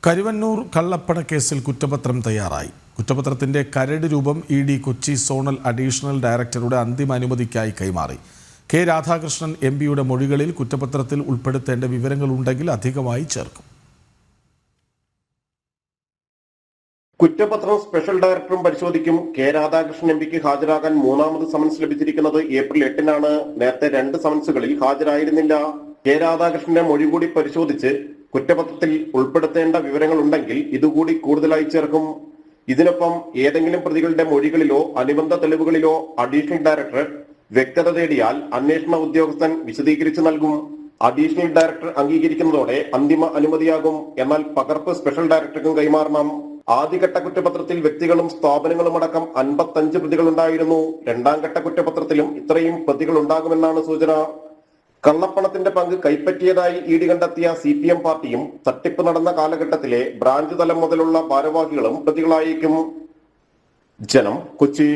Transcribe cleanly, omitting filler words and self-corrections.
കരുവന്നൂർ കള്ളപ്പണക്കേസിൽ കുറ്റപത്രം തയ്യാറായി. കുറ്റപത്രത്തിന്റെ കരട് രൂപം ഇ.ഡി. കൊച്ചി സോണൽ അഡീഷണൽ ഡയറക്ടറുടെ അന്തിമ അനുമതിക്കായി കൈമാറി. കെ രാധാകൃഷ്ണൻ എം.പിയുടെ മൊഴികളിൽ കുറ്റപത്രത്തിൽ ഉൾപ്പെടുത്തേണ്ട വിവരങ്ങളുണ്ടെങ്കിൽ അധികമായി ചേർക്കും. കുറ്റപത്രം സ്പെഷ്യൽ ഡയറക്ടറും പരിശോധിക്കും. കെ രാധാകൃഷ്ണൻ എം.പിക്ക് ഹാജരാകാൻ മൂന്നാമത് സമൻസ് ലഭിച്ചിരിക്കുന്നത് ഏപ്രിൽ 8-നാണ്. നേരത്തെ 2 സമൻസുകളിൽ ഹാജരായിരുന്നില്ല. കെ രാധാകൃഷ്ണന്റെ മൊഴി കൂടി പരിശോധിച്ച് കുറ്റപത്രത്തിൽ ഉൾപ്പെടുത്തേണ്ട വിവരങ്ങൾ ഉണ്ടെങ്കിൽ ഇതുകൂടി കൂടുതലായി ചേർക്കും. ഇതിനൊപ്പം ഏതെങ്കിലും പ്രതികളുടെ മൊഴികളിലോ അനുബന്ധ തെളിവുകളിലോ അഡീഷണൽ ഡയറക്ടർ വ്യക്തത തേടിയാൽ അന്വേഷണ ഉദ്യോഗസ്ഥൻ വിശദീകരിച്ചു നൽകും. അഡീഷണൽ ഡയറക്ടർ അംഗീകരിക്കുന്നതോടെ അന്തിമ അനുമതിയാകും. എന്നാൽ പകർപ്പ് സ്പെഷ്യൽ ഡയറക്ടർക്കും കൈമാറണം. ആദ്യഘട്ട കുറ്റപത്രത്തിൽ വ്യക്തികളും സ്ഥാപനങ്ങളും അടക്കം 55 പ്രതികളുണ്ടായിരുന്നു. രണ്ടാം ഘട്ട കുറ്റപത്രത്തിലും ഇത്രയും പ്രതികൾ ഉണ്ടാകുമെന്നാണ് സൂചന. കള്ളപ്പണത്തിന്റെ പങ്ക് കൈപ്പറ്റിയതായി ഇ.ഡി. കണ്ടെത്തിയ CPM പാർട്ടിയും തട്ടിപ്പ് നടന്ന കാലഘട്ടത്തിലെ ബ്രാഞ്ച് തലം മുതലുള്ള ഭാരവാഹികളും പ്രതികളായേക്കും. ജനം, കൊച്ചി.